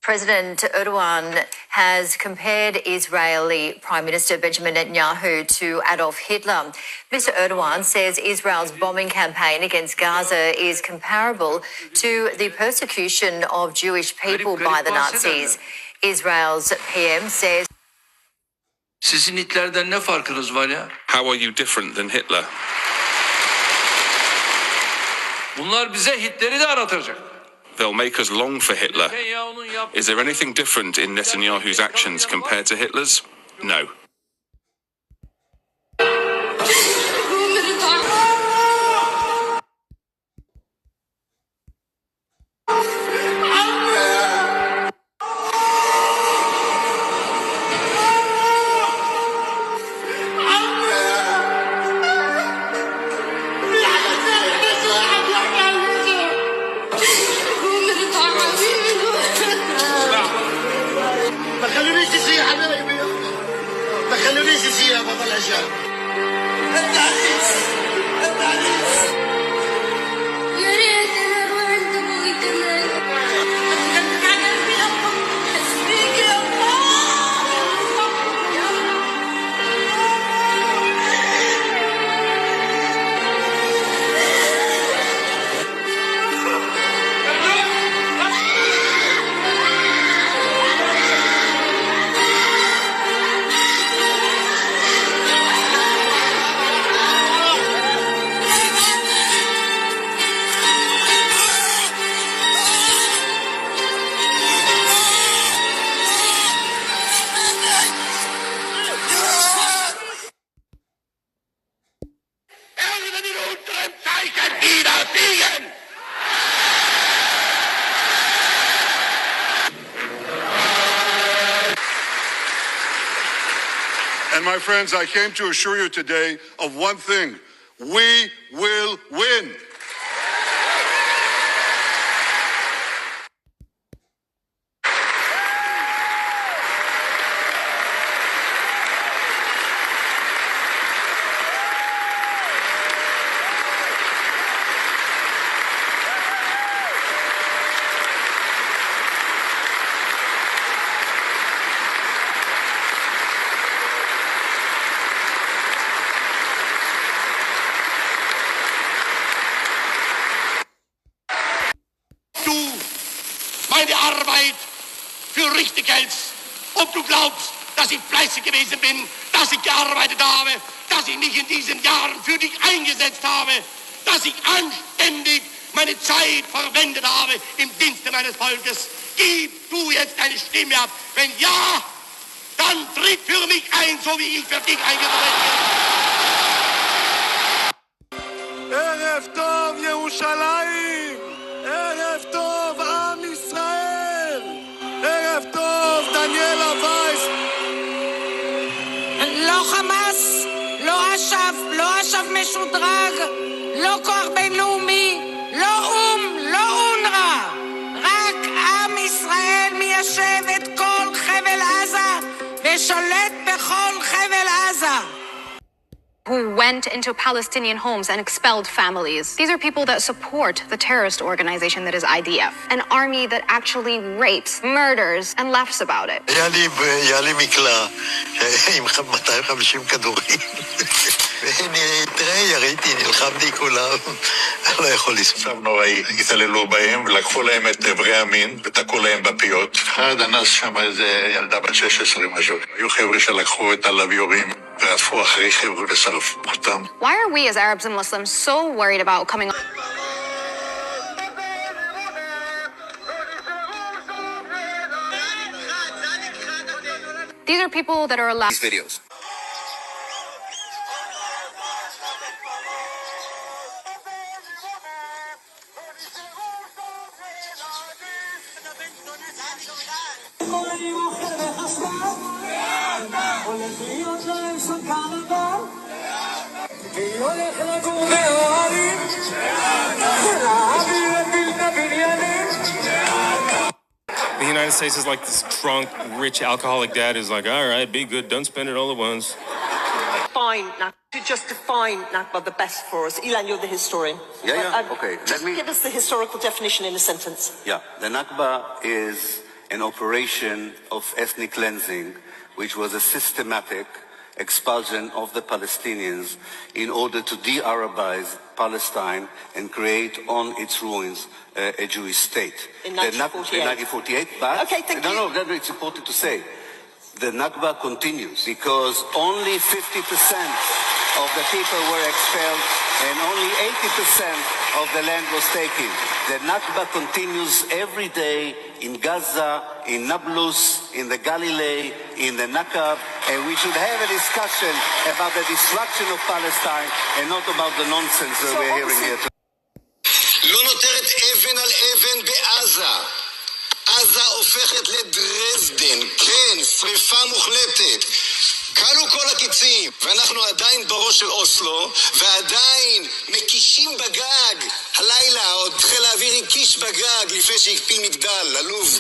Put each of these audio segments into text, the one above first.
President Erdogan has compared Israeli Prime Minister Benjamin Netanyahu to Adolf Hitler. Mr. Erdogan says Israel's bombing campaign against Gaza is comparable to the persecution of Jewish people by the Nazis. Israel's PM says... Sizin Hitler'den ne farkınız var ya? How are you different than Hitler? Bunlar bize Hitler'i de aratacak. They'll make us long for Hitler. Is there anything different in Netanyahu's actions compared to Hitler's? No. And my friends, I came to assure you today of one thing: we will win. Meine Arbeit für richtig hältst, ob du glaubst, dass ich fleißig gewesen bin, dass ich gearbeitet habe, dass ich mich in diesen Jahren für dich eingesetzt habe, dass ich anständig meine Zeit verwendet habe im Dienste meines Volkes. Gib du jetzt deine Stimme ab. Wenn ja, dann tritt für mich ein, so wie ich für dich eingetreten bin. ערב טוב ירושלים, ערב טוב עם ישראל, ערב טוב דניאלה וייס. לא חמאס, לא אש"ף, לא אש"ף משודרג, לא כוח בינלאומי, לא אום, לא אונר"א. רק עם ישראל מיישב את כל חבל עזה ושולט בכל חבל עזה. Who went into Palestinian homes and expelled families. These are people that support the terrorist organization that is IDF, an army that actually rapes, murders, and laughs about it. היה לי מקלע עם 250 כדורים. תראה, ראיתי, נלחמתי כולם. אני לא יכול לספר. עכשיו נוראי, התעללו בהם ולקחו להם את איברי המין ותקעו להם בפיות. אחד אנס שם איזה ילדה בת 16 משהו. היו חבר'ה שלקחו את הלוויורים ורדפו אחרי חבר'ה ושרפו אותם. Why are we as Arabs and Muslims so worried about coming on? These are people that are allowed these videos. The United States is like this drunk, rich, alcoholic dad who's like, all right, be good, don't spend it all at once. To just define Nakba the best for us. Ilan, you're the historian. Okay. Just give us the historical definition in a sentence. Yeah, the Nakba is an operation of ethnic cleansing, which was a systematic expulsion of the Palestinians in order to de-Arabize Palestine and create on its ruins a Jewish state. In 1948. But okay, thank you. No, it's important to say. The Nakba continues because only 50% of the people were expelled and only 80% of the land was taken. The Nakba continues every day in Gaza, in Nablus, in the Galilee, in the Nakab, and we should have a discussion about the destruction of Palestine and not about the nonsense that we're hearing here today. לא נותרת אבן על אבן בעזה. עזה הופכת לדרזדן, כן, שריפה מוחלטת. קלו כל הקיצים, ואנחנו עדיין בראש של אוסלו, ועדיין מקישים בגג. הלילה עוד חיל האוויר הקיש בגג לפני שהקפיא מגדל, עלוב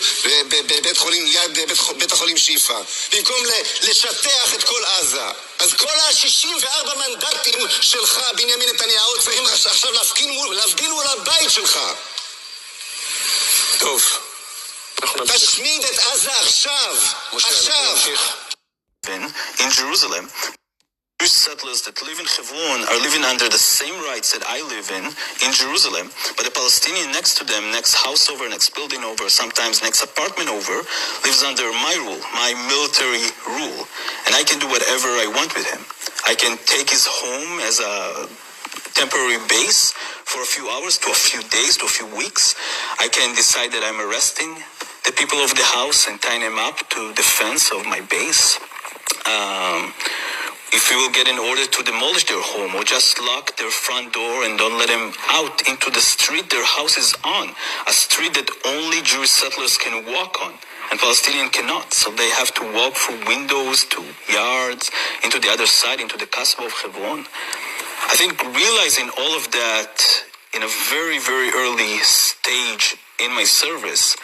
בבית חולים, ליד בית החולים שיפה. במקום לשטח את כל עזה. אז כל ה-64 מנדטים שלך, בנימין נתניהו, צריכים עכשיו להפגין מול הבית שלך. טוב. תשמיד את עזה עכשיו. עכשיו. In Jerusalem, Jewish settlers that live in Hebron are living under the same rights that I live in Jerusalem, but the Palestinian next to them, next house over, next building over, sometimes next apartment over, lives under my rule, my military rule, and I can do whatever I want with him. I can take his home as a temporary base for a few hours to a few days to a few weeks. I can decide that I'm arresting the people of the house and tying them up to the fence of my base. If we will get an order to demolish their home or just lock their front door and don't let them out into the street their house is on, a street that only Jewish settlers can walk on and Palestinians cannot, so they have to walk through windows to yards into the other side, into the Kasbah of Hebron. I think realizing all of that in a very, very early stage in my service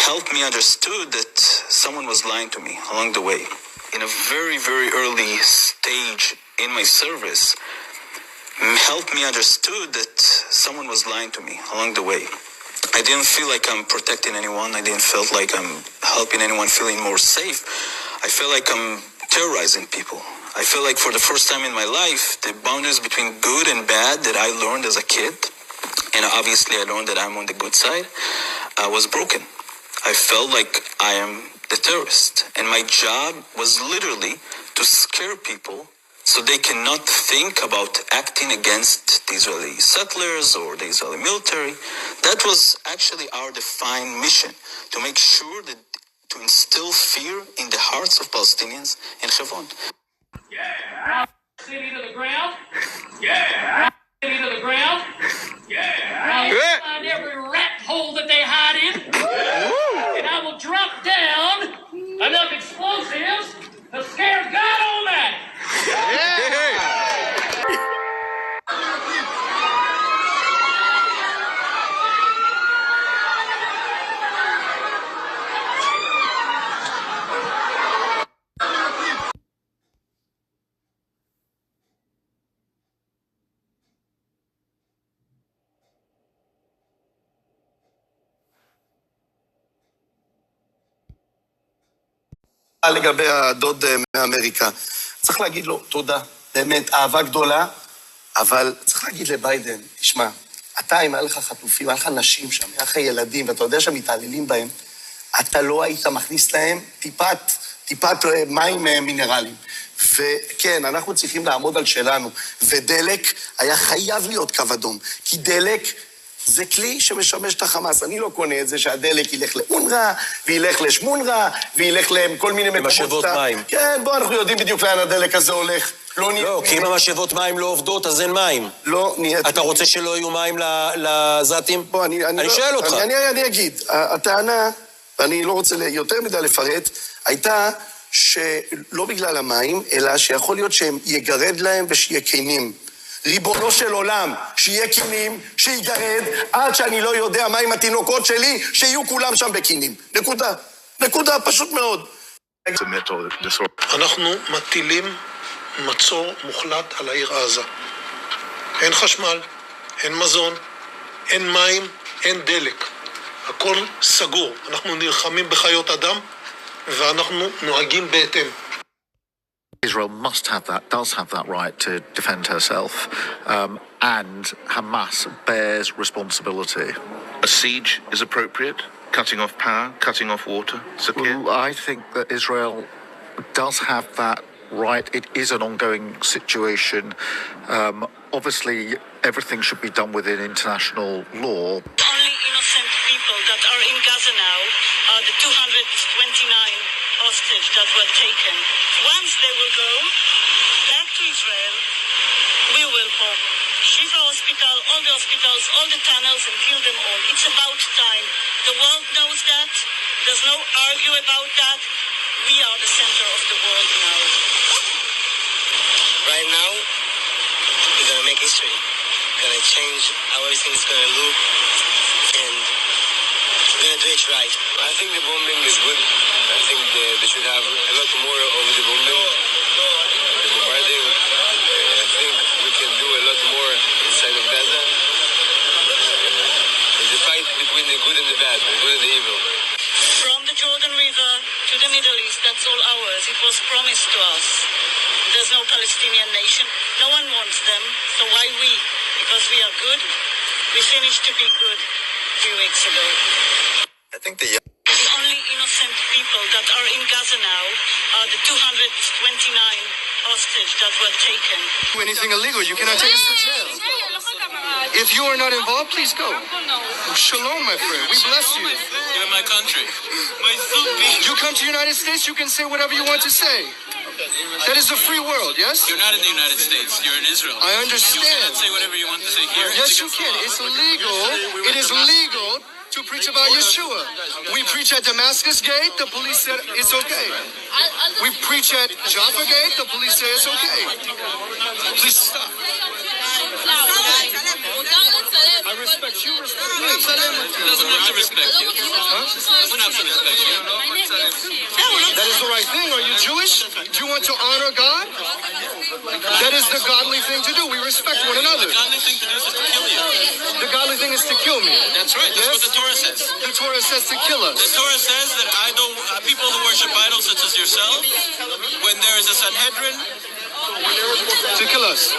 helped me understood that someone was lying to me along the way. In a very, very early stage in my service helped me understood that someone was lying to me along the way. I didn't feel like I'm protecting anyone. I didn't feel like I'm helping anyone feeling more safe. I feel like I'm terrorizing people. I feel like for the first time in my life, the boundaries between good and bad that I learned as a kid, and obviously I learned that I'm on the good side, was broken. I felt like I am the terrorist, and my job was literally to scare people so they cannot think about acting against the Israeli settlers or the Israeli military. That was actually our defined mission, to make sure that to instill fear in the hearts of Palestinians in Hebron. Yeah! City to the ground. Yeah! City to the ground. Yeah! I'll find every rat hole that they hide in. And I will drop down enough explosives to scare God Almighty. לגבי הדוד מאמריקה. צריך להגיד לו תודה, באמת, אהבה גדולה, אבל צריך להגיד לביידן, תשמע, אתה, אם היה לך חטופים, היה לך נשים שם, היה לך ילדים, ואתה יודע שמתעללים בהם, אתה לא היית מכניס להם טיפת מים מינרליים. וכן, אנחנו צריכים לעמוד על שלנו, ודלק היה חייב להיות קו אדום, כי דלק זה כלי שמשמש את החמאס. אני לא קונה את זה שהדלק ילך לאונר"א, וילך לשמונר"א, וילך לכל מיני מקומות. משאבות מים. כן, בוא, אנחנו יודעים בדיוק לאן הדלק הזה הולך. לא, כי אם המשאבות מים לא עובדות, אז אין מים. לא, נהיית... אתה רוצה שלא יהיו מים לזאטים? בוא, אני שואל אותך. אני אגיד, הטענה, ואני לא רוצה יותר מדי לפרט, הייתה שלא בגלל המים, אלא שיכול להיות שהם יגרד להם ושיהיה קינים. ריבונו של עולם, שיהיה קינים, שיגרד, עד שאני לא יודע מה עם התינוקות שלי, שיהיו כולם שם בקינים. נקודה, פשוט מאוד. אנחנו מטילים מצור מוחלט על העיר עזה. אין חשמל, אין מזון, אין מים, אין דלק. הכל סגור. אנחנו נלחמים בחיות אדם ואנחנו נוהגים בהתאם. Israel does have that right to defend herself, and Hamas bears responsibility. A siege is appropriate? Cutting off power, cutting off water? Well, I think that Israel does have that right. It is an ongoing situation. Obviously, everything should be done within international law. The only innocent people that are in Gaza now are the 229 hostages that were taken. Once they will go back to Israel, we will bomb Shifa Hospital, all the hospitals, all the tunnels, and kill them all. It's about time. The world knows that. There's no argue about that. We are the center of the world now. Right now, we're going to make history. We're going to change how everything's going to look, and we're going to do it right. I think the bombing is good. I think they should have a lot more of the bombing, the bombarding. I think we can do a lot more inside of Gaza. It's a fight between the good and the bad, the good and the evil. From the Jordan River to the Middle East, that's all ours. It was promised to us. There's no Palestinian nation. No one wants them. So why we? Because we are good. We finished to be good 3 weeks ago. I think the only innocent people that are in Gaza now are the 229 hostages that were taken. Do anything illegal, you cannot take us to jail. If you are not involved, please go. Shalom, my friend. We bless you. You're in my country. You come to the United States, you can say whatever you want to say. That is a free world, yes? You're not in the United States. You're in Israel. I understand. You cannot say whatever you want to say here. Yes, you can. It's legal. It is legal to preach about Yeshua. We preach at Damascus Gate, the police said it's okay. We preach at Jaffa Gate, the police say it's okay. Please stop. I respect you. He doesn't have to respect you. Huh? We don't have to respect you. That is the right thing. Are you Jewish? Do you want to honor God? That is the godly thing to do. We respect one another. The godly thing to do is to kill you. The godly thing is to kill me. That's right. That's what the Torah says. The Torah says to kill us. The Torah says that people who worship idols such as yourself, when there is a Sanhedrin, to kill us.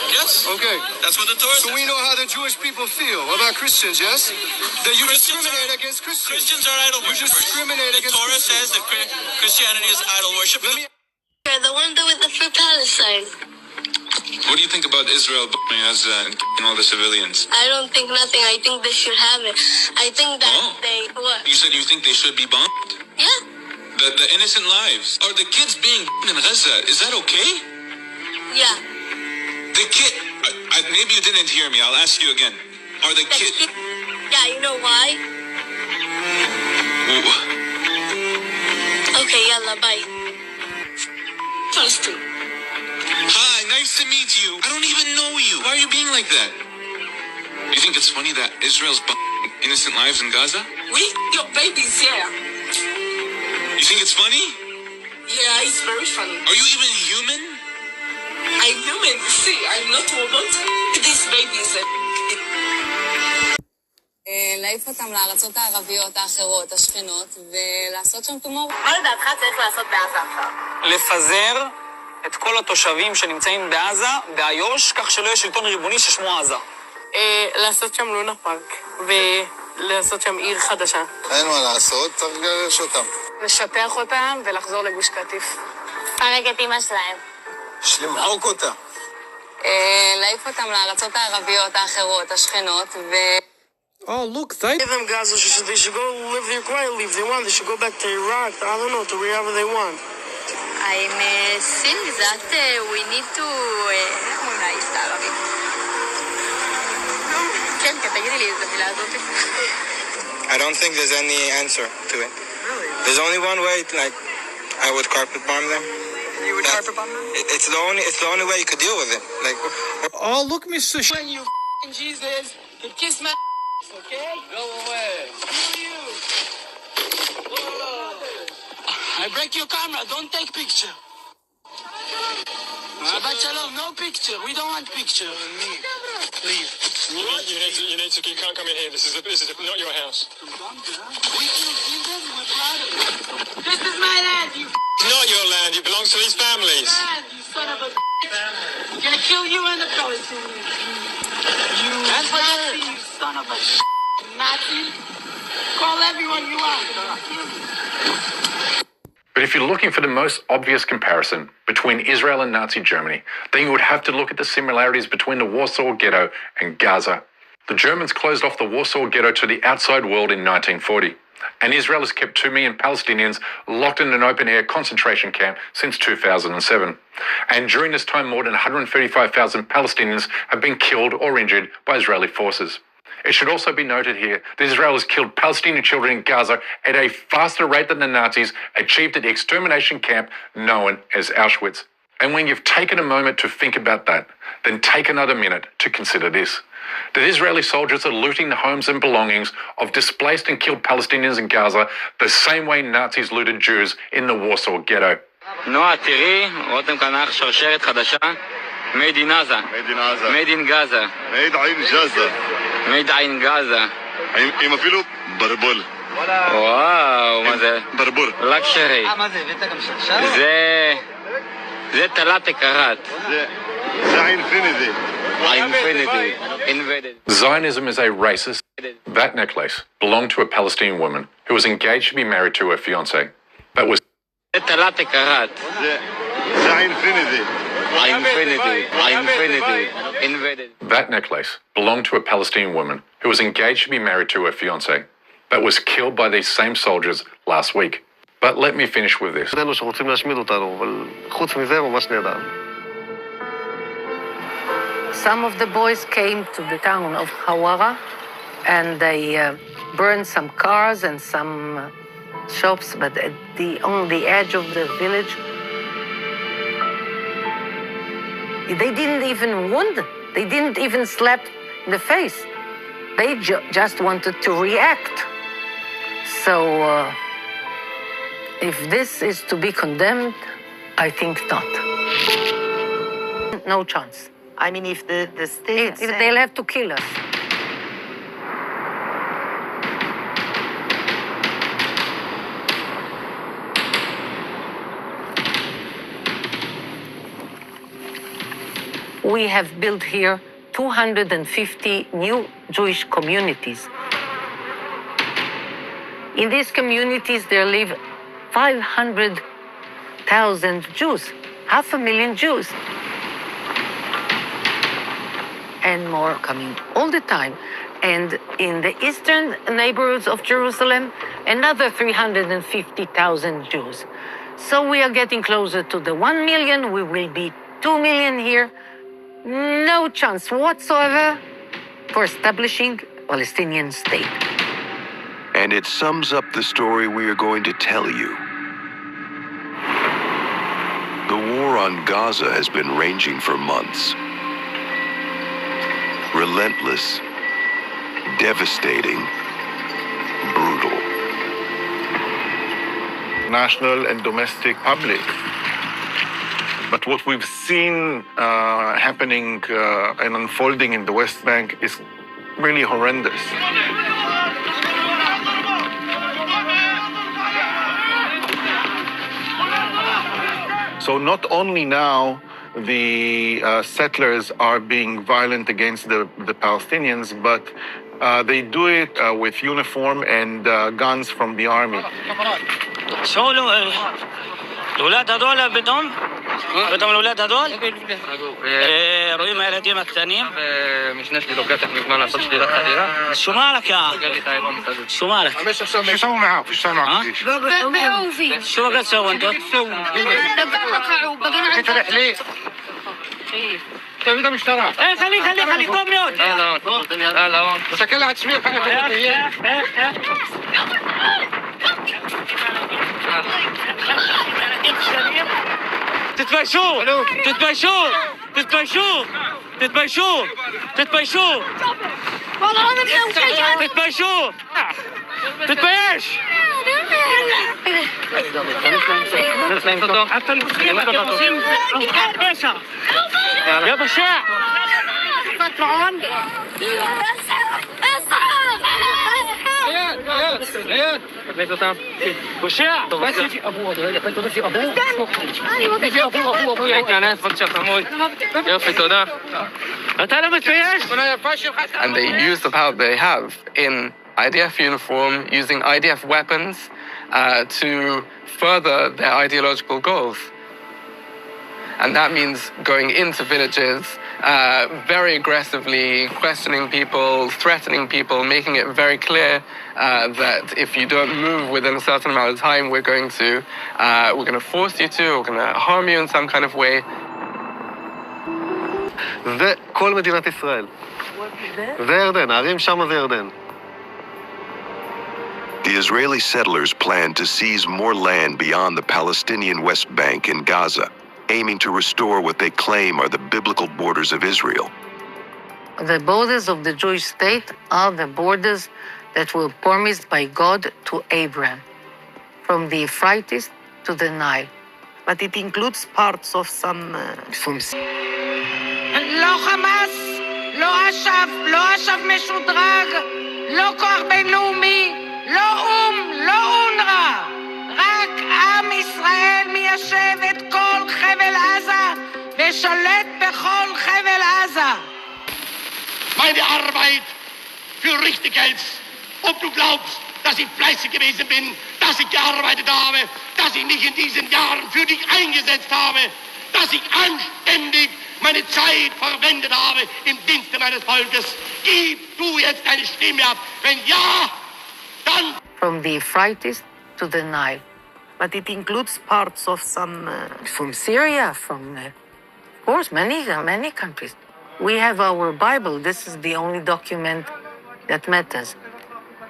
Yes. Okay. That's what the Torah says. So we know how the Jewish people feel about Christians, yes? That you discriminate against Christians. Christians are idol worshippers. You discriminate against Christians. The Torah says that Christianity is idol worship. The one that with the Free Palestine. What do you think about Israel bombing Gaza and all the civilians? I don't think nothing. I think they should have it. I think that what? You said you think they should be bombed? Yeah. The innocent lives. Are the kids being in Gaza? Is that okay? Yeah. The kid... maybe you didn't hear me. I'll ask you again. Are the kids... Yeah, you know why? Okay, yalla, bye. Palestine. Hi, nice to meet you. I don't even know you. Why are you being like that? You think it's funny that Israel's bombing innocent lives in Gaza? Your baby's here. You think it's funny? Yeah, it's very funny. Are you even human? I'm human. See, I'm not robot. This baby is a... להעיף אותם לארצות הערביות האחרות, השכנות, ולעשות שם תומור. מה לדעתך צריך לעשות בעזה עכשיו? לפזר את כל התושבים שנמצאים בעזה, באיו"ש, כך שלא יהיה שלטון ריבוני ששמו עזה. לעשות שם לונה פארק, ולעשות שם עיר חדשה. אין מה לעשות, צריך לגרש אותם. לשטח אותם ולחזור לגוש קטיף. פרק את אמא שלהם. למחוק אותה. להעיף אותם לארצות הערביות האחרות, השכנות, Oh, look, they... Give them Gaza, they should go live there quietly if they want. They should go back to Iraq, I don't know, to wherever they want. I'm seeing that we need to... אולי את הערבית. כן, תגידי לי את המילה הזאת. I don't think there's any answer to it. Really? There's only one way, like, I would carpet bomb them. You would carpet bomb them? It's the only way you could deal with it. Like, oh, look, Mr. When you Jesus could kiss my okay? Go away. You. Whoa. I break your camera, don't take picture. Shabbat shalom, no picture. We don't want picture. Leave. You need to. You can't come in here. This is not your house. We killed Jesus. We're proud of it. This is my land, you. It's not your land. It belongs to these families. Land, you son of a. I'm gonna kill you and the Palestinians. You Nazi, you son of a Nazi. Call everyone you want. I'll kill you. But if you're looking for the most obvious comparison between Israel and Nazi Germany, then you would have to look at the similarities between the Warsaw Ghetto and Gaza. The Germans closed off the Warsaw Ghetto to the outside world in 1940, and Israel has kept 2 million Palestinians locked in an open-air concentration camp since 2007. And during this time, more than 135,000 Palestinians have been killed or injured by Israeli forces. It should also be noted here that Israel has killed Palestinian children in Gaza at a faster rate than the Nazis achieved at the extermination camp known as Auschwitz. And when you've taken a moment to think about that, then take another minute to consider this: that Israeli soldiers are looting the homes and belongings of displaced and killed Palestinians in Gaza the same way Nazis looted Jews in the Warsaw Ghetto. נועה, תראי, רותם קנח שרשרת חדשה, made in Gaza. Made in Gaza. made in Gaza. עם אפילו ברבול. וואו, מה זה? ברבור. לקשרי. מה זה, הבאת גם שרשרת? זה תלת קרת. זה האינפיניטי. Zionism is a racist. That necklace belonged to a Palestinian woman who was engaged to be married to her fiancé. That was That necklace belonged to a Palestinian woman who was engaged to be married to her fiancé. That was killed by these same soldiers last week. But let me finish with this. Some of the boys came to the town of Hawara and they burned some cars and some shops, but on the edge of the village, they didn't even wound them. They didn't even slap in the face. They just wanted to react. So if this is to be condemned, I think not. No chance. I mean, if the state... If they'll have to kill us. We have built here 250 new Jewish communities. In these communities, there live 500,000 Jews, 500,000 Jews. And more coming all the time. And in the eastern neighborhoods of Jerusalem, another 350,000 Jews. So we are getting closer to the 1 million. We will be 2 million here. No chance whatsoever for establishing a Palestinian state. And it sums up the story we are going to tell you. The war on Gaza has been raging for months. Relentless, devastating, brutal. National and domestic public. But what we've seen happening and unfolding in the West Bank is really horrendous. So not only now the settlers are being violent against the Palestinians, but they do it with uniform and guns from the army. الولاد هذول بدهم الولاد هذول רואים הילדים הקטנים شو مالك يا شو مالك شو سووا معه شو بقى تسووا انتم تبي مشترى خلي قوم يود هلا هون بس كلها تسمير تتبايشوا تتبايش يا بشاع لقيت אותם. פושע! בס לפי אבו, אתה לפי אבו? לפי אבו. תיכנס בבקשה חמוד. יופי, תודה. אתה לא מתבייש? And they use the power they have in IDF uniform, using IDF weapons to further their ideological goals. And that means going into villages, very aggressively questioning people, threatening people, making it very clear that if you don't move within a certain amount of time, we're going to force you to, we're going to harm you in some kind of way. זה כל מדינת ישראל. זה ירדן, הערים שם זה ירדן. The Israeli settlers plan to seize more land beyond the Palestinian West Bank in Gaza, aiming to restore what they claim are the biblical borders of Israel. The borders of the Jewish state are the borders that were promised by God to Abraham, from the Euphrates to the Nile. But it includes parts of some... לא חמאס, לא אש"ף, לא אש"ף משודרג, לא כוח בינלאומי, לא אום, לא אונר"א. רק עם ישראל מיישב את כל חבל עזה ושולט בכל חבל עזה. Meine Arbeit für richtig hältst. Ob du glaubst, dass ich fleißig gewesen bin, dass ich gearbeitet habe, dass ich mich in diesen Jahren für dich eingesetzt habe, dass ich anständig meine Zeit verwendet habe im Dienste meines Volkes. Gib du jetzt deine Stimme ab. Wenn ja, dann... From the Euphrates to the Nile. But it includes parts of some... From Syria, from, of course, many countries. We have our Bible. This is the only document that matters.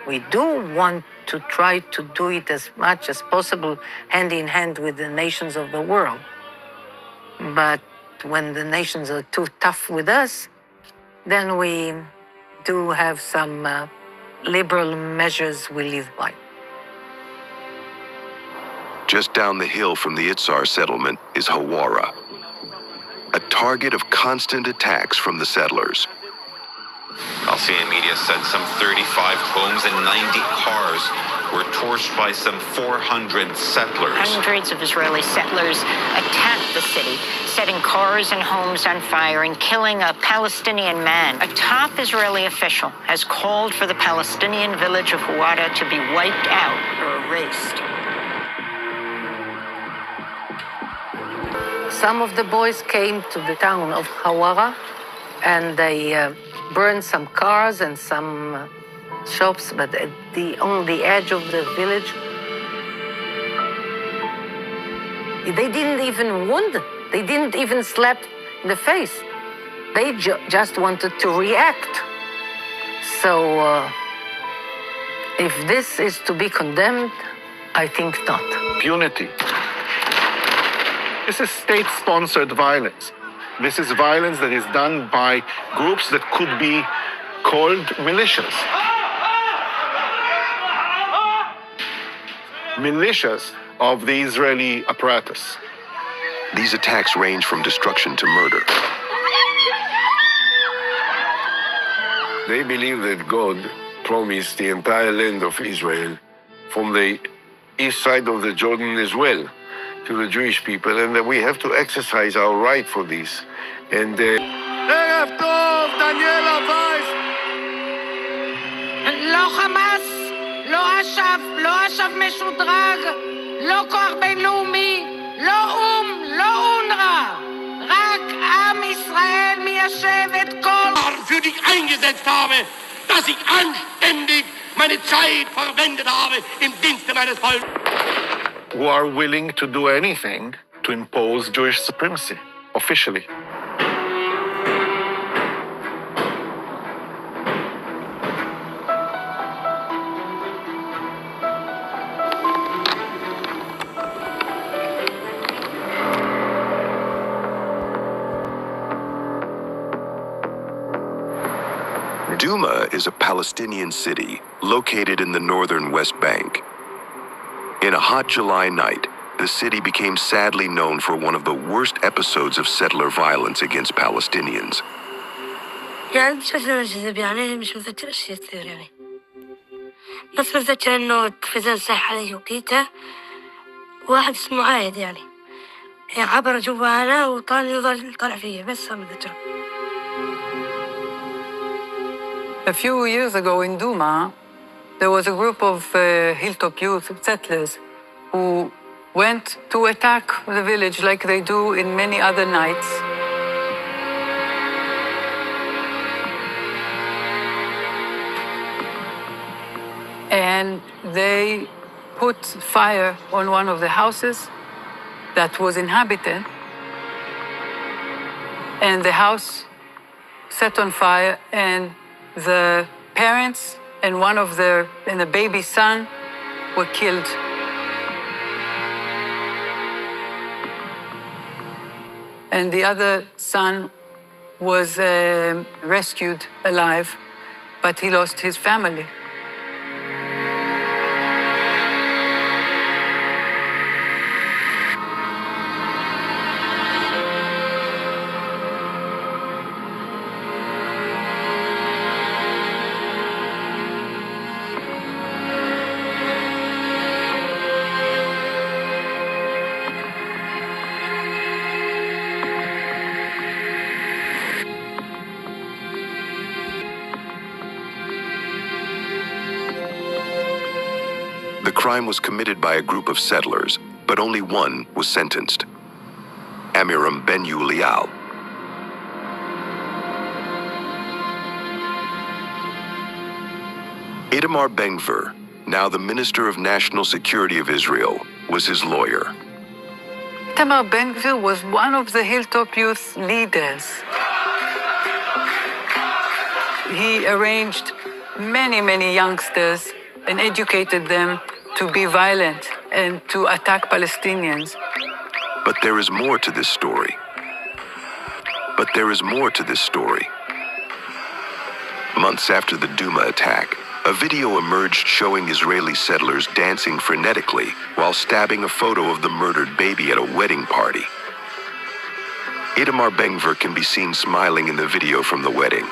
We do want to try to do it as much as possible, hand in hand with the nations of the world. But when the nations are too tough with us, then we do have some liberal measures we live by. Just down the hill from the Itzar settlement is Hawara, a target of constant attacks from the settlers. Palestinian media said some 35 homes and 90 cars were torched by some 400 settlers. Hundreds of Israeli settlers attacked the city, setting cars and homes on fire and killing a Palestinian man. A top Israeli official has called for the Palestinian village of Hawara to be wiped out or erased. Some of the boys came to the town of Hawara and they burned some cars and some shops, but on the edge of the village, they didn't even wound, they didn't even slap in the face. They just wanted to react. So if this is to be condemned, I think not. Impunity. This is state-sponsored violence. This is violence that is done by groups that could be called militias. Militias of the Israeli apparatus. These attacks range from destruction to murder. They believe that God promised the entire land of Israel from the east side of the Jordan as well to the Jewish people, and that we have to exercise our right for this. And ערב טוב, דניאלה וייס! לא חמאס, לא אש"ף, לא אש"ף משודרג, לא כוח בינלאומי, לא אום, לא אונר"א. רק עם ישראל מיישב את כל... für dich eingesetzt habe, dass ich anständig meine Zeit verwendet habe im Dienste meines Volkes. Who are willing to do anything to impose Jewish supremacy, officially. Duma is a Palestinian city located in the northern West Bank. In a hot July night, the city became sadly known for one of the worst episodes of settler violence against Palestinians. يعني شفنا الجذب يعني مش متذكر شيء كثير يعني بس متذكر إنه التلفزيون صح عليه وقيته واحد اسمه عايد يعني عبر جوانا وطال طلع فيه بس هم متذكر. A few years ago in Duma, there was a group of hilltop youth settlers who went to attack the village like they do in many other nights. And they put fire on one of the houses that was inhabited, and the house set on fire, and the parents and the baby son were killed. And the other son was rescued alive, but he lost his family. The crime was committed by a group of settlers, but only one was sentenced. Amiram Ben Ulial. Itamar Ben-Gvir, now the Minister of National Security of Israel, was his lawyer. Itamar Ben-Gvir was one of the Hilltop Youth leaders. He arranged many youngsters and educated them to be violent and to attack Palestinians. But there is more to this story. Months after the Duma attack, a video emerged showing Israeli settlers dancing frenetically while stabbing a photo of the murdered baby at a wedding party. Itamar Ben-Gvir can be seen smiling in the video from the wedding.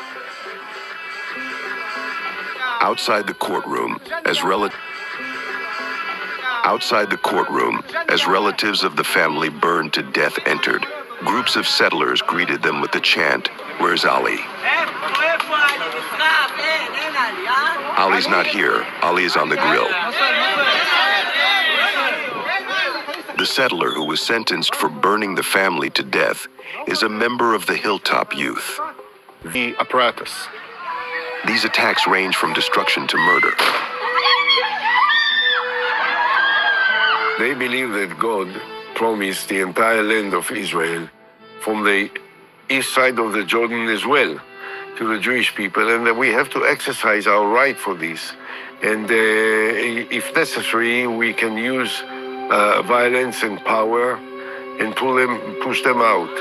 Outside the courtroom, as relatives of the family burned to death entered, groups of settlers greeted them with the chant, "Where's Ali?" Ali's not here. Ali is on the grill. The settler who was sentenced for burning the family to death is a member of the Hilltop Youth. The apparatus. These attacks range from destruction to murder. They believe that God promised the entire land of Israel from the east side of the Jordan as well to the Jewish people, and that we have to exercise our right for this. And if necessary, we can use violence and power and push them out.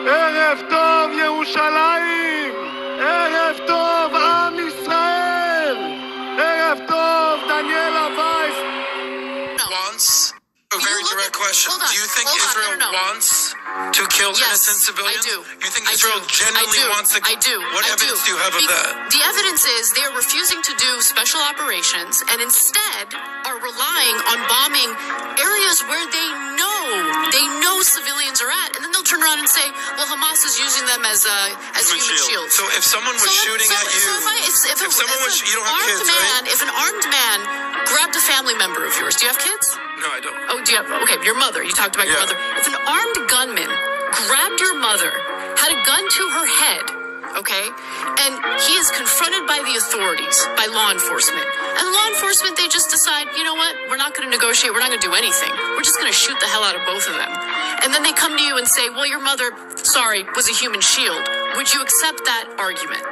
ערב טוב ירושלים! ערב טוב עם ישראל! ערב טוב דניאלה וייס! Wants a very direct question. Do you think Israel wants to kill innocent civilians? I do. You think Israel genuinely wants to? I do. What evidence do you have of that? The evidence is they are refusing to do special operations and instead are relying on bombing areas where they know civilians are at, and then they'll turn around and say, "Well, Hamas is using them as human shields." So if someone was shooting at you, if an armed man grabbed a family member of yours, do you have kids? No, I don't. Oh, do you have? Okay, your mother. You talked about your mother. If an armed gunman grabbed your mother, had a gun to her head, okay, and he is confronted by the authorities, by law enforcement, and law enforcement, they just decide, you know what, we're not going to negotiate, we're not going to do anything, we're just going to shoot the hell out of both of them. And then they come to you and say, well, your mother, sorry, was a human shield. Would you accept that argument?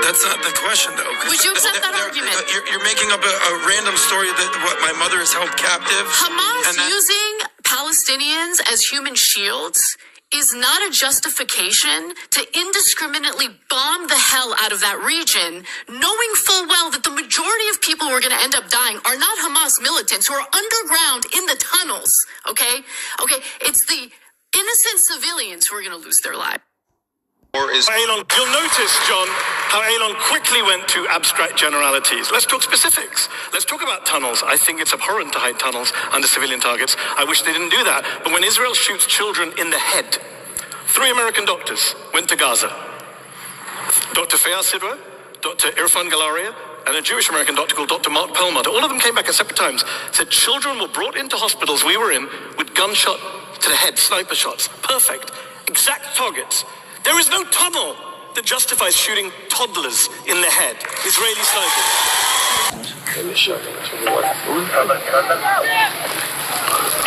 That's not the question, though. Would you accept that argument? You're making up a random story that my mother is held captive. Hamas using Palestinians as human shields is not a justification to indiscriminately bomb the hell out of that region, knowing full well that the majority of people who are going to end up dying are not Hamas militants who are underground in the tunnels, okay? Okay, it's the innocent civilians who are going to lose their lives. You'll notice, John, how Elon quickly went to abstract generalities. Let's talk specifics. Let's talk about tunnels. I think it's abhorrent to hide tunnels under civilian targets. I wish they didn't do that. But when Israel shoots children in the head, 3 American doctors went to Gaza. Dr. Fayaz Sidra, Dr. Irfan Galaria, and a Jewish American doctor called Dr. Mark Perlmutter. All of them came back at separate times, said children were brought into hospitals we were in with gunshot to the head, sniper shots. Perfect. Exact targets. There is no tunnel that justifies shooting toddlers in the head. Israeli snipers.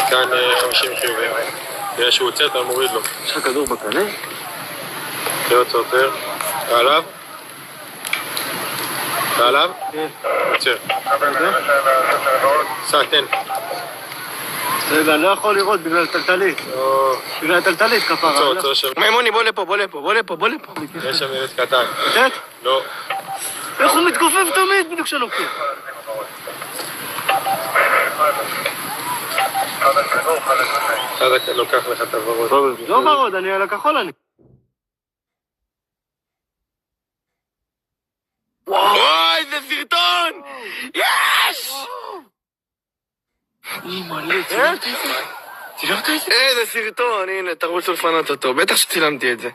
كان 50 חיובי. בגלל שהוא יוצא, אתה מוריד לו. יש לך כדור בקנה? תראה צוטר. עליו? עליו? יוצר. סעתן. רגע, לא יכול לראות בגלל טלטלית. בגלל טלטלית כפרה. מימוני, בוא לפה. יש שם ילד קטן. לתת? לא. איך הוא מתכופף תמיד בדיוק שלוקח? אתה לוקח לך את הוורוד. לא ורוד, אני על הכחול אני. וואי, זה סרטון! יש! צילמת את זה? איזה סרטון, הנה, תרוצו לפנות אותו. בטח שצילמתי את זה.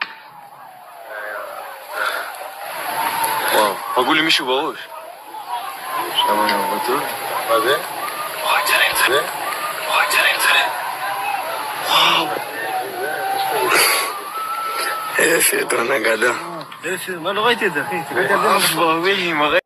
וואו, פגעו לי מישהו בראש. שם אני מבטור. מה זה? וואי, צלם. וואו. איזה סרטון אגדה. מה, לא ראיתי את זה, אחי. תראיתי על זה משהו ברביל, מראה.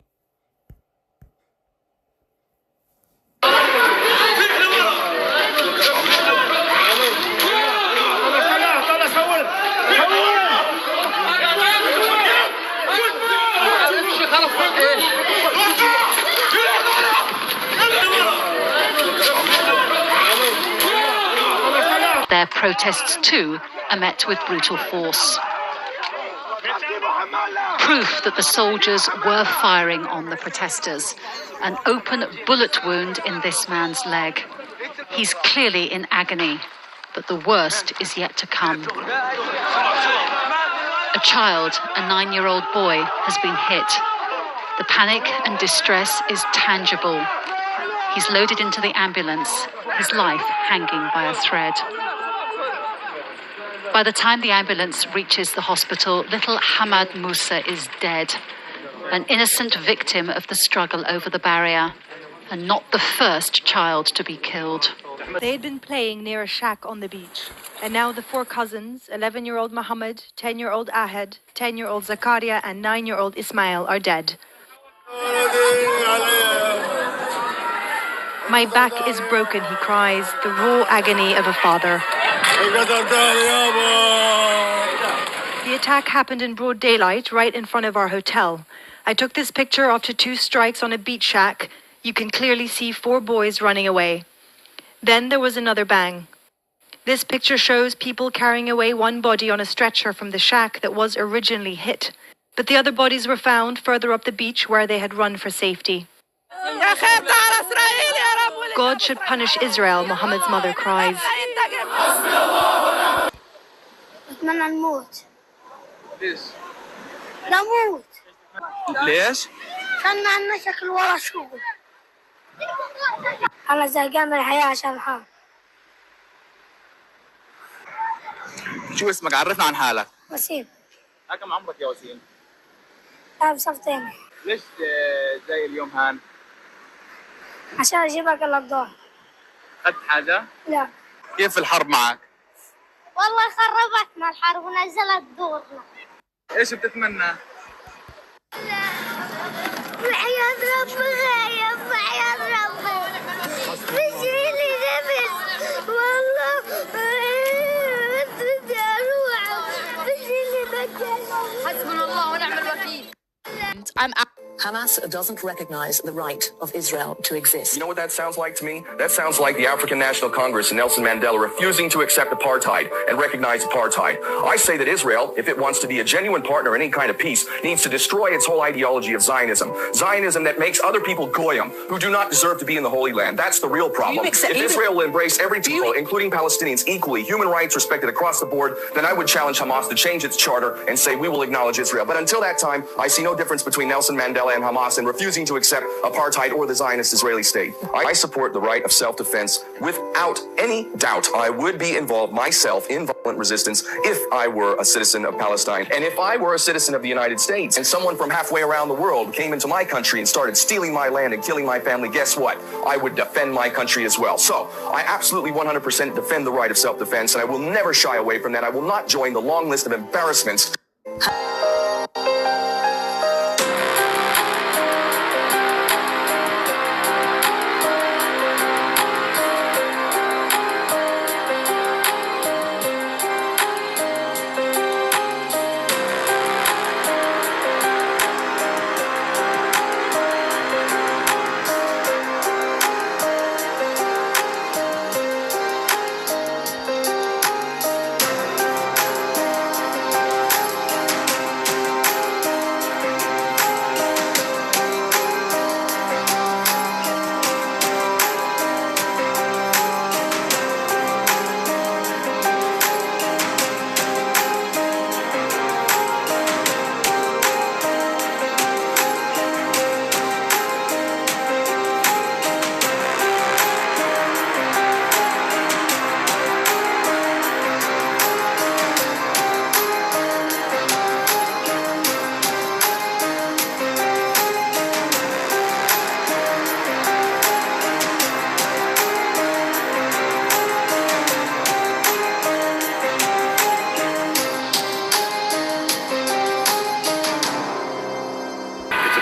Their protests too are met with brutal force. Proof that the soldiers were firing on the protesters. An open bullet wound in this man's leg. He's clearly in agony, but the worst is yet to come. A child, a 9-year-old boy, has been hit. The panic and distress is tangible. He's loaded into the ambulance, his life hanging by a thread. By the time the ambulance reaches the hospital, little Hamad Musa is dead, an innocent victim of the struggle over the barrier, and not the first child to be killed. They had been playing near a shack on the beach, and now the 4 cousins, 11-year-old Mohammed, 10-year-old Ahed, 10-year-old Zakaria, and 9-year-old Ismail are dead. My back is broken, he cries, the raw agony of a father. The attack happened in broad daylight, right in front of our hotel. I took this picture after 2 strikes on a beach shack. You can clearly see 4 boys running away. Then there was another bang. This picture shows people carrying away 1 body on a stretcher from the shack that was originally hit. But the other bodies were found further up the beach where they had run for safety. God should punish Israel, Muhammad's mother cries. أتمنى نموت. ليش؟ نموت. ليش؟ كان ما عندنا شكل ولا شغل. أنا زهقان من الحياة عشان الحرب. شو اسمك؟ عرفنا عن حالك. وسيم. كم عمرك يا وسيم؟ لاعب صف تاني. ليش جاي اليوم هان؟ عشان أجيبك الأبطال. أخذت حاجة؟ لا. كيف الحرب معك؟ والله خربتنا الحرب ونزلت دورنا. ايش بتتمنى؟ وحياة ربنا وحياة ربنا بشيلي نفس والله بدي اروح بشيلي مكان. حسبنا الله ونعم الوكيل. Hamas doesn't recognize the right of Israel to exist. You know what that sounds like to me? That sounds like the African National Congress and Nelson Mandela refusing to accept apartheid and recognize apartheid. I say that Israel, if it wants to be a genuine partner in any kind of peace, needs to destroy its whole ideology of Zionism. Zionism that makes other people goyim, who do not deserve to be in the Holy Land. That's the real problem. If Israel will embrace every people, including Palestinians, equally, human rights respected across the board, then I would challenge Hamas to change its charter and say we will acknowledge Israel. But until that time, I see no difference between Nelson Mandela and Hamas in refusing to accept apartheid or the Zionist Israeli state. I support the right of self-defense without any doubt. I would be involved myself in violent resistance if I were a citizen of Palestine. And if I were a citizen of the United States and someone from halfway around the world came into my country and started stealing my land and killing my family, guess what? I would defend my country as well. So I absolutely 100% defend the right of self-defense, and I will never shy away from that. I will not join the long list of embarrassments.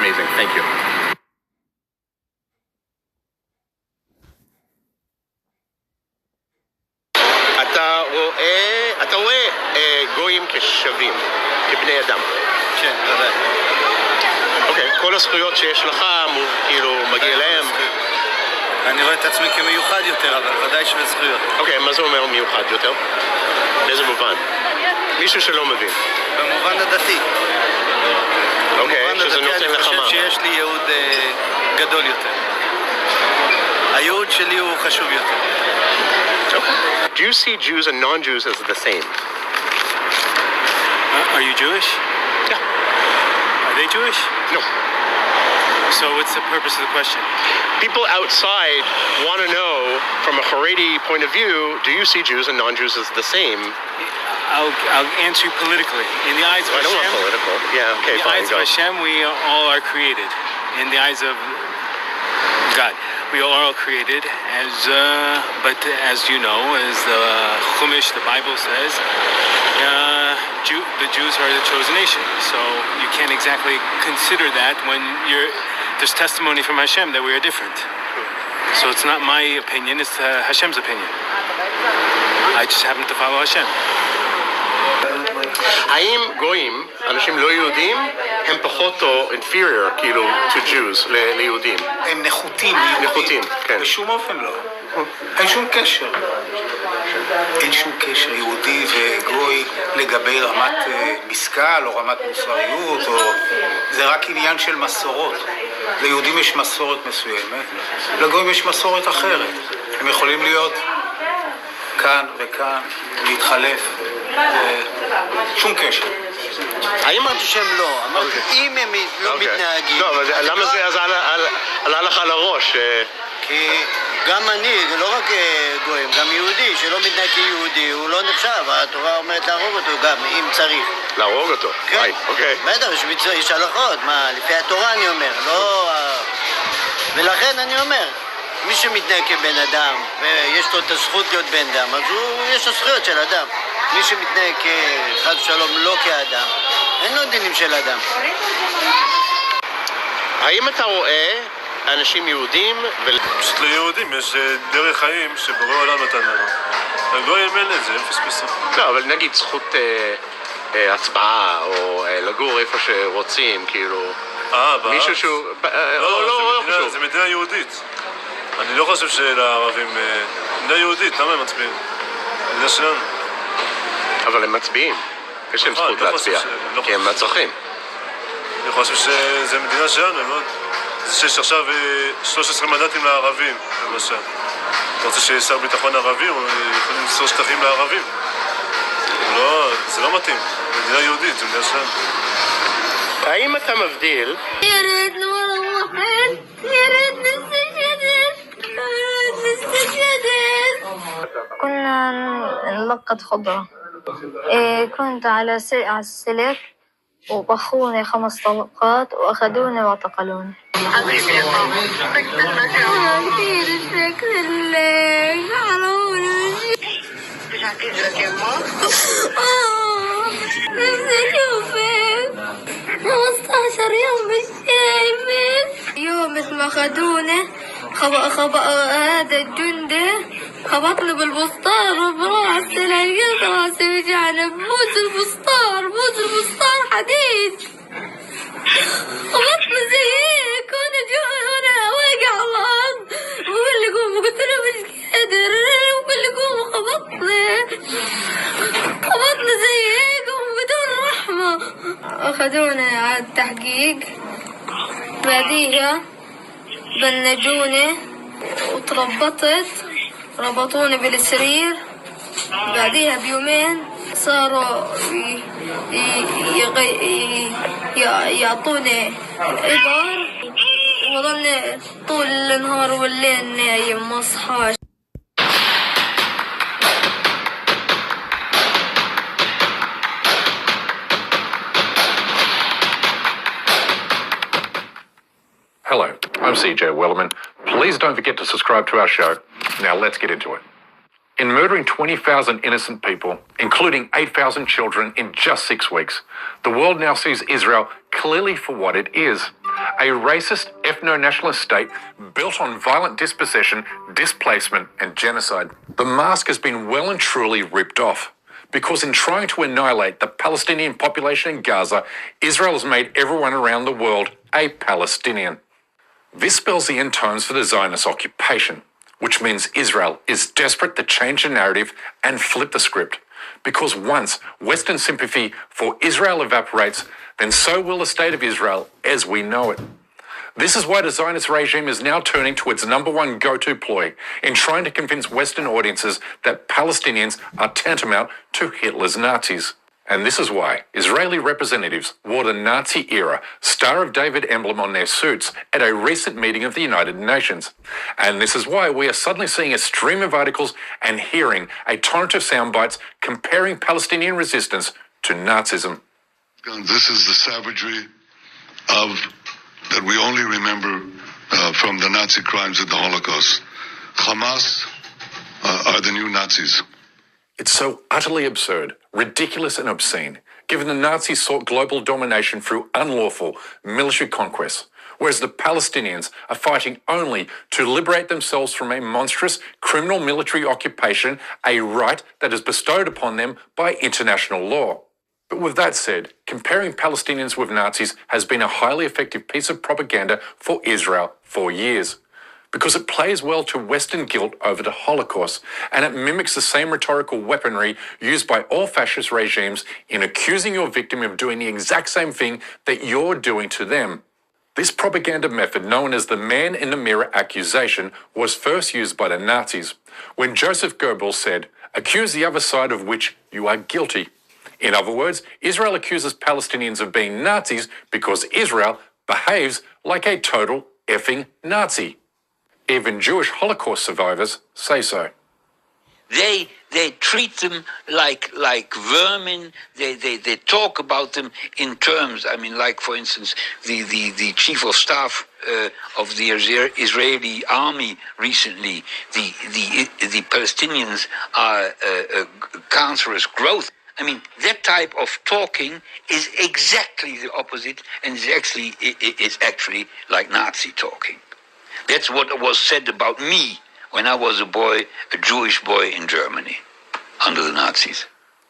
Amazing. Thank you. אתה רואה גויים כשווים, כבני אדם. כן, תודה. אוקיי, כל הזכויות שיש לך, כאילו, מגיע להם. אני רואה את עצמי כמיוחד יותר, אבל ודאי שווה זכויות. אוקיי, מה זה אומר מיוחד יותר? באיזה מובן? מישהו שלא מבין. במובן הדתי. אוקיי, שזה נותן לך מה? אני חושב שיש לי ייעוד גדול יותר. הייעוד שלי הוא חשוב יותר. Do you see Jews and non-Jews as the same? Are you Jewish? Yeah. Are they Jewish? No. So what's the purpose of the question? People outside want to know, from a Haredi point of view, do you see Jews and non-Jews as the same? I'll answer you politically. In the eyes of Hashem, I don't want political. Yeah, okay, in the eyes of Hashem, we all are created. In the eyes of God, we are all created but as you know, as the Chumash, the Bible says, the Jews are the chosen nation. So you can't exactly consider that when there's testimony from Hashem that we are different. So it's not my opinion, it's Hashem's opinion. I just happen to follow Hashem. האם גויים, אנשים לא יהודים, הם פחות או inferior, כאילו, to Jews, ליהודים? הם נחותים. נחותים, כן. בשום אופן לא. אין שום קשר. אין שום קשר יהודי וגוי לגבי רמת משכל או רמת מוסריות, זה רק עניין של מסורות. ליהודים יש מסורת מסוימת, לגויים יש מסורת אחרת. הם יכולים להיות כאן וכאן, להתחלף, שום קשר. האם אמרתי שהם לא? אמרתי, אם הם לא מתנהגים... לא, אבל למה זה עלה לך לראש? כי גם אני, לא רק גויים, גם יהודי שלא מתנהג כיהודי, הוא לא נחשב, התורה אומרת להרוג אותו גם, אם צריך. להרוג אותו? כן. אוקיי. בטח, יש הלכות, מה, לפי התורה אני אומר, לא... ולכן אני אומר, מי שמתנהג כבן אדם, ויש לו את הזכות להיות בן אדם, אז יש לו זכויות של אדם. מי שמתנהג כחד ושלום לא כאדם, אין לו דינים של אדם. האם אתה רואה אנשים יהודים פשוט ליהודים יש דרך חיים שבורא עולם נתן לנו. הגויים אין את זה, הם פספסים. לא, אבל נגיד זכות הצבעה או לגור איפה שרוצים, כאילו... מישהו שהוא... לא, זה מדינה יהודית. אני לא חושב שלערבים... מדינה יהודית, למה הם מצביעים? מדינה שלנו. אבל הם מצביעים. יש להם זכות להצביע, כי הם מצרכים. אני חושב שזה מדינה שלנו, זה שיש עכשיו 13 מנדטים לערבים, למשל. אתה רוצה שיהיה שר ביטחון ערבי, או יכולים למסור שטחים לערבים? לא, זה לא מתאים. מדינה יהודית, זה מדינה שלנו. האם אתה מבדיל? يريدنا والله وين يريدنا السجدات كنا نلقط خضرة كنت على السلك وبخوني 5 طلقات وأخذوني واعتقلوني كثير شكر لك نفسي أشوفك 15 يوم مش شايفك يوم مثل ما خدوني هذا الجندي خبطني بالبسطار وبروح السلة لقيت راسي وجعني بوز البسطار حديد خبطني زي هيك وانا واقع على الارض وقال لي قوم قلت له مش قادر وقال لي قوم خبطني زي هيك وبدون رحمة اخذوني على التحقيق بعديها بنجوني وتربطت ربطوني بالسرير بعديها بيومين صاروا يعطوني الإبر وظلني طول النهار والليل نايم ما اصحاش Hello, I'm CJ Wellerman. Please don't forget to subscribe to our show. Now let's get into it. In murdering 20,000 innocent people, including 8,000 children in just 6 weeks, the world now sees Israel clearly for what it is. A racist, ethno-nationalist state built on violent dispossession, displacement and genocide. The mask has been well and truly ripped off. Because in trying to annihilate the Palestinian population in Gaza, Israel has made everyone around the world a Palestinian. This spells the end times for the Zionist occupation, which means Israel is desperate to change the narrative and flip the script. Because once Western sympathy for Israel evaporates, then so will the state of Israel as we know it. This is why the Zionist regime is now turning to its #1 go-to ploy in trying to convince Western audiences that Palestinians are tantamount to Hitler's Nazis. And this is why Israeli representatives wore the Nazi-era Star of David emblem on their suits at a recent meeting of the United Nations. And this is why we are suddenly seeing a stream of articles and hearing a torrent of sound bites comparing Palestinian resistance to Nazism. This is the savagery that we only remember from the Nazi crimes of the Holocaust. Hamas are the new Nazis. It's so utterly absurd, ridiculous and obscene, given the Nazis sought global domination through unlawful military conquests, whereas the Palestinians are fighting only to liberate themselves from a monstrous criminal military occupation, a right that is bestowed upon them by international law. But with that said, comparing Palestinians with Nazis has been a highly effective piece of propaganda for Israel for years, because it plays well to Western guilt over the Holocaust, and it mimics the same rhetorical weaponry used by all fascist regimes in accusing your victim of doing the exact same thing that you're doing to them. This propaganda method, known as the man in the mirror accusation, was first used by the Nazis, when Joseph Goebbels said, "Accuse the other side of which you are guilty." In other words, Israel accuses Palestinians of being Nazis because Israel behaves like a total effing Nazi. Even Jewish Holocaust survivors say so. They treat them like vermin. They talk about them in terms. I mean, like for instance, the chief of staff of the Israeli army recently. The Palestinians are cancerous growth. I mean, that type of talking is exactly the opposite, and it's actually like Nazi talking. That's what was said about me when I was a boy, a Jewish boy in Germany, under the Nazis.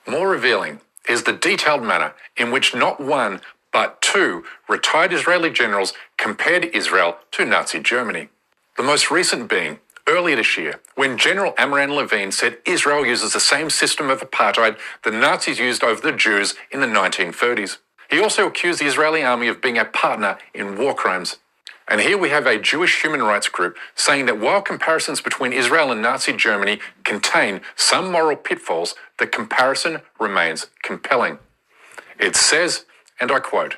More revealing is the detailed manner in which not one, but 2 retired Israeli generals compared Israel to Nazi Germany. The most recent being earlier this year, when General Amram Levine said Israel uses the same system of apartheid the Nazis used over the Jews in the 1930s. He also accused the Israeli army of being a partner in war crimes. And here we have a Jewish human rights group saying that while comparisons between Israel and Nazi Germany contain some moral pitfalls, the comparison remains compelling. It says, and I quote,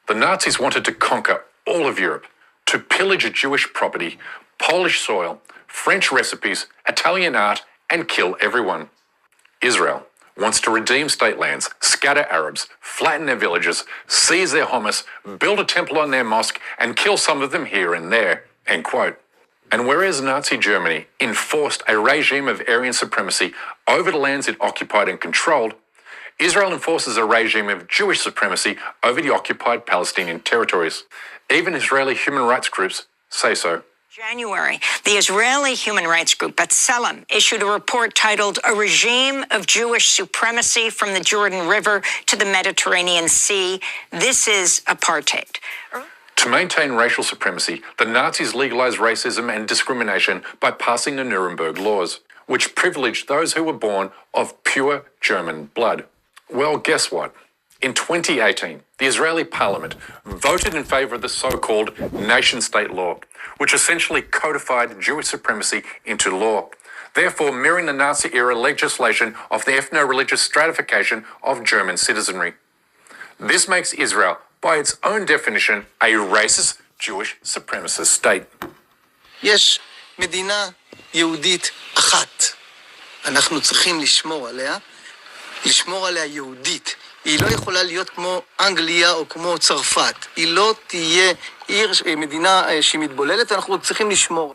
"The Nazis wanted to conquer all of Europe, to pillage Jewish property, Polish soil, French recipes, Italian art, and kill everyone. Israel wants to redeem state lands, scatter Arabs, flatten their villages, seize their hummus, build a temple on their mosque, and kill some of them here and there," end quote. And whereas Nazi Germany enforced a regime of Aryan supremacy over the lands it occupied and controlled, Israel enforces a regime of Jewish supremacy over the occupied Palestinian territories. Even Israeli human rights groups say so. January, the Israeli human rights group B'Tselem issued a report titled "A Regime of Jewish Supremacy from the Jordan River to the Mediterranean Sea. This is Apartheid." To maintain racial supremacy, the Nazis legalized racism and discrimination by passing the Nuremberg laws, which privileged those who were born of pure German blood. Well, guess what? In 2018, the Israeli parliament voted in favor of the so-called nation-state law, which essentially codified Jewish supremacy into law, therefore mirroring the Nazi-era legislation of the ethno-religious stratification of German citizenry. This makes Israel, by its own definition, a racist Jewish supremacist state. יש מדינה יהודית אחת. אנחנו צריכים לשמור עליה יהודית. היא לא יכולה להיות כמו אנגליה או כמו צרפת. היא לא תהיה מדינה שהיא מתבוללת, אנחנו צריכים לשמור.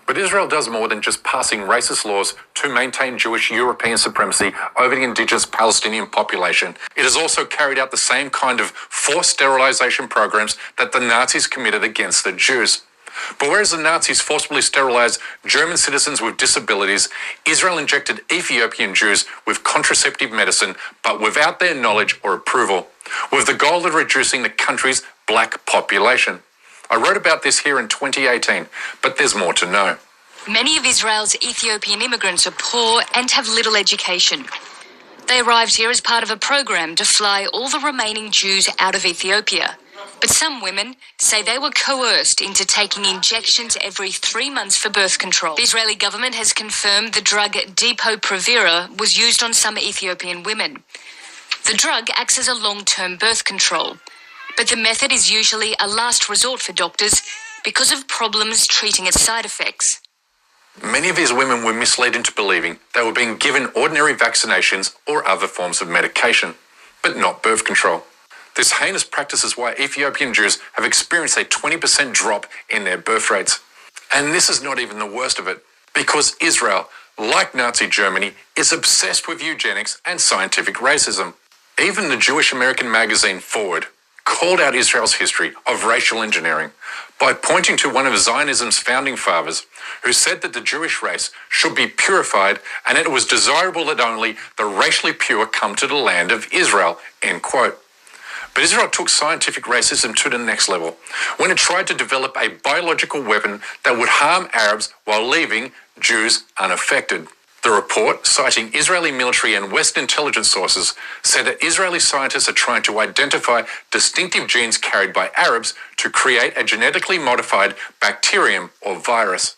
But Israel does more than just passing racist laws to maintain Jewish European supremacy over the indigenous Palestinian population. It has also carried out the same kind of forced sterilization programs that the Nazis committed against the Jews. But whereas the Nazis forcibly sterilized German citizens with disabilities, Israel injected Ethiopian Jews with contraceptive medicine, but without their knowledge or approval, with the goal of reducing the country's black population. I wrote about this here in 2018, but there's more to know. Many of Israel's Ethiopian immigrants are poor and have little education. They arrived here as part of a program to fly all the remaining Jews out of Ethiopia. But some women say they were coerced into taking injections every 3 months for birth control. The Israeli government has confirmed the drug Depo-Provera was used on some Ethiopian women. The drug acts as a long-term birth control, but the method is usually a last resort for doctors because of problems treating its side effects. Many of these women were misled into believing they were being given ordinary vaccinations or other forms of medication, but not birth control. This heinous practice is why Ethiopian Jews have experienced a 20% drop in their birth rates. And this is not even the worst of it, because Israel, like Nazi Germany, is obsessed with eugenics and scientific racism. Even the Jewish American magazine Forward called out Israel's history of racial engineering by pointing to one of Zionism's founding fathers, who said that the Jewish race should be purified and that it was desirable that only the racially pure come to the land of Israel, end quote. But Israel took scientific racism to the next level when it tried to develop a biological weapon that would harm Arabs while leaving Jews unaffected. The report, citing Israeli military and West intelligence sources, said that Israeli scientists are trying to identify distinctive genes carried by Arabs to create a genetically modified bacterium or virus.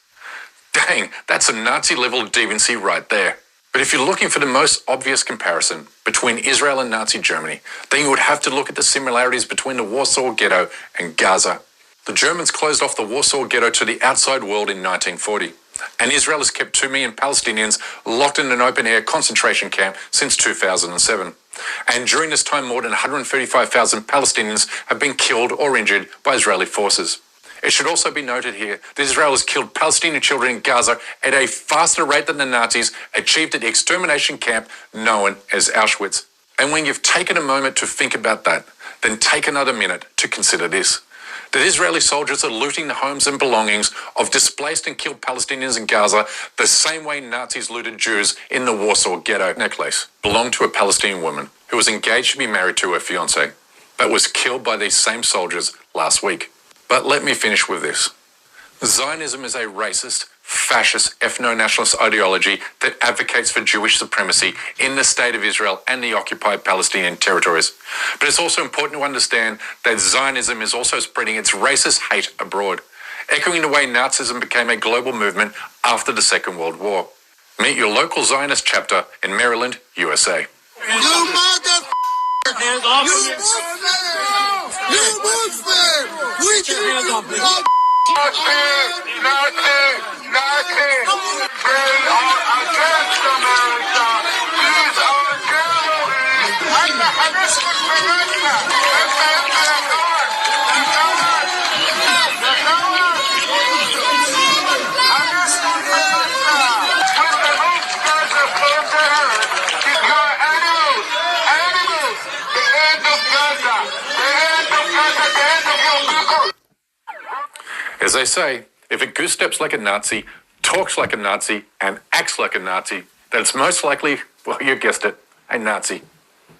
Dang, that's a Nazi-level deviancy right there. But if you're looking for the most obvious comparison between Israel and Nazi Germany, then you would have to look at the similarities between the Warsaw Ghetto and Gaza. The Germans closed off the Warsaw Ghetto to the outside world in 1940, and Israel has kept 2 million Palestinians locked in an open-air concentration camp since 2007. And during this time, more than 135,000 Palestinians have been killed or injured by Israeli forces. It should also be noted here that Israel has killed Palestinian children in Gaza at a faster rate than the Nazis achieved at the extermination camp known as Auschwitz. And when you've taken a moment to think about that, then take another minute to consider this: that Israeli soldiers are looting the homes and belongings of displaced and killed Palestinians in Gaza the same way Nazis looted Jews in the Warsaw Ghetto. Necklace belonged to a Palestinian woman who was engaged to be married to her fiancé. but was killed by these same soldiers last week. But let me finish with this. Zionism is a racist, fascist, ethno-nationalist ideology that advocates for Jewish supremacy in the State of Israel and the occupied Palestinian territories. But it's also important to understand that Zionism is also spreading its racist hate abroad, echoing the way Nazism became a global movement after the Second World War. Meet your local Zionist chapter in Maryland, USA. You motherfucker! You Muslim! We can As they say, if a goose steps like a Nazi, talks like a Nazi, and acts like a Nazi, then it's most likely, well, you guessed it, a Nazi.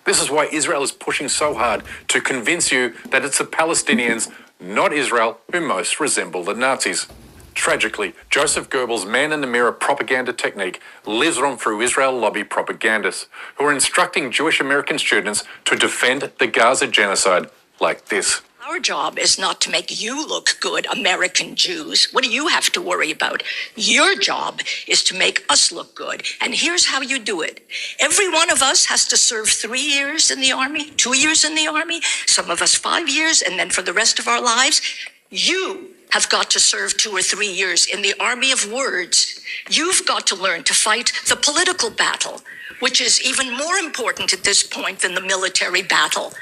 This is why Israel is pushing so hard to convince you that it's the Palestinians, not Israel, who most resemble the Nazis. Tragically, Joseph Goebbels' man-in-the-mirror propaganda technique lives on through Israel lobby propagandists who are instructing Jewish American students to defend the Gaza genocide like this. Our job is not to make you look good, American Jews. What do you have to worry about? Your job is to make us look good. And here's how you do it. Every one of us has to serve 3 years in the army, 2 years in the army, some of us 5 years, and then for the rest of our lives, you have got to serve 2 or 3 years in the army of words. You've got to learn to fight the political battle, which is even more important at this point than the military battle.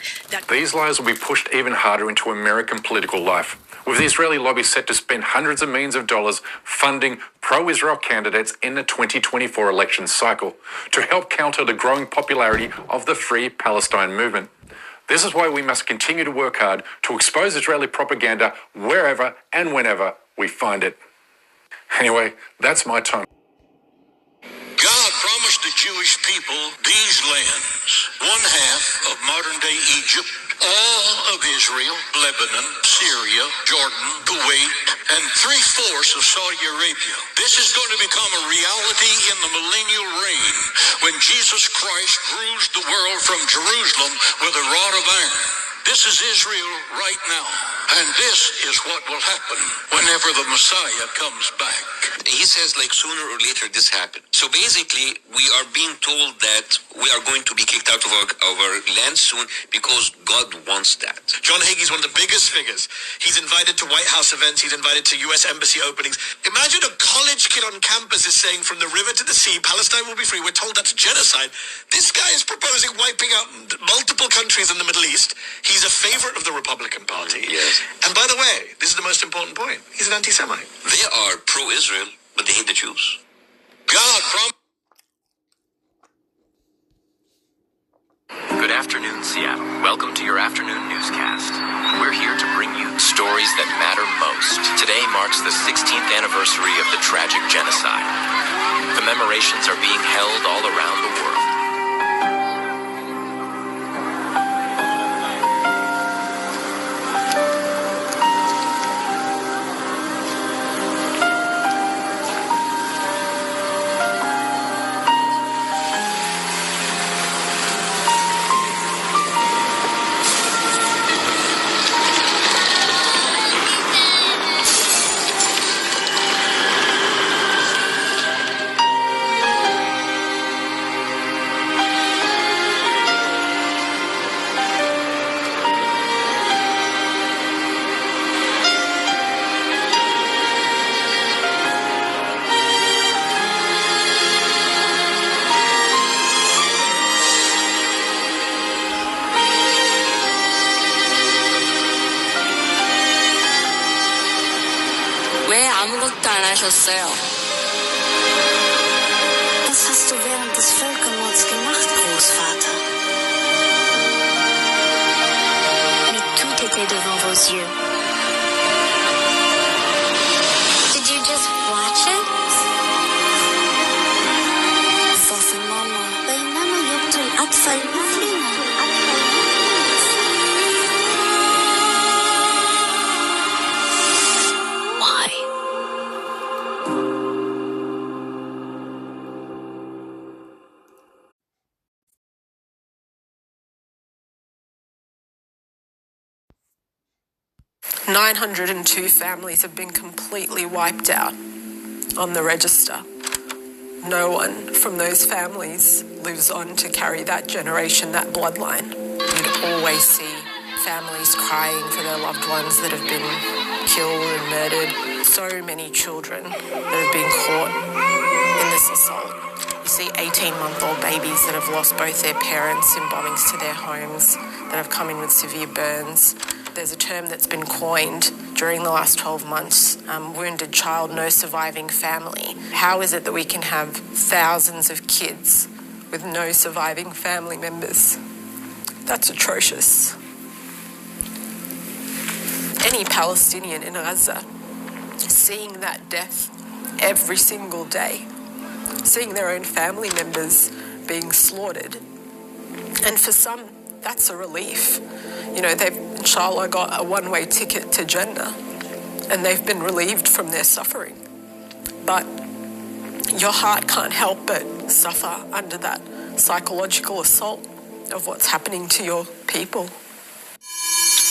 These lies will be pushed even harder into American political life, with the Israeli lobby set to spend hundreds of millions of dollars funding pro-Israel candidates in the 2024 election cycle to help counter the growing popularity of the Free Palestine movement. This is why we must continue to work hard to expose Israeli propaganda wherever and whenever we find it. Anyway, that's my time. God promised the Jewish people these lands, 1/2 of modern-day Egypt, all of Israel, Lebanon, Syria, Jordan, Kuwait, and 3/4 of Saudi Arabia. This is going to become a reality in the millennial reign when Jesus Christ rules the world from Jerusalem with a rod of iron. This is Israel right now, and this is what will happen whenever the Messiah comes back. He says, like, sooner or later this happened. So basically, we are being told that we are going to be kicked out of our land soon because God wants that. John Hagee's one of the biggest figures. He's invited to White House events. He's invited to U.S. Embassy openings. Imagine a college kid on campus is saying, from the river to the sea, Palestine will be free. We're told that's genocide. This guy is proposing wiping out multiple countries in the Middle East. He's a favorite of the Republican Party. Yes. And by the way, this is the most important point. He's an anti-Semite. They are pro-Israel, but they hate the Jews. God promised. Good afternoon, Seattle. Welcome to your afternoon newscast. We're here to bring you stories that matter most. Today marks the 16th anniversary of the tragic genocide. Commemorations are being held all around the world. Was hast du während des Völkermords gemacht, Großvater? Mais tout était devant vos yeux. Did you just watch it? بينما يبدو الأطفال مظلوما. 902 families have been completely wiped out on the register. No one from those families lives on to carry that generation, that bloodline. You'd always see families crying for their loved ones that have been killed and murdered. So many children that have been caught in this assault. You see 18-month-old babies that have lost both their parents in bombings to their homes, that have come in with severe burns. There's a term that's been coined during the last 12 months, wounded child, no surviving family. How is it that we can have thousands of kids with no surviving family members? That's atrocious. Any Palestinian in Gaza seeing that death every single day, seeing their own family members being slaughtered, and for some, that's a relief. You know, they've, inshallah, got a one-way ticket to Jannah, and they've been relieved from their suffering. But your heart can't help but suffer under that psychological assault of what's happening to your people.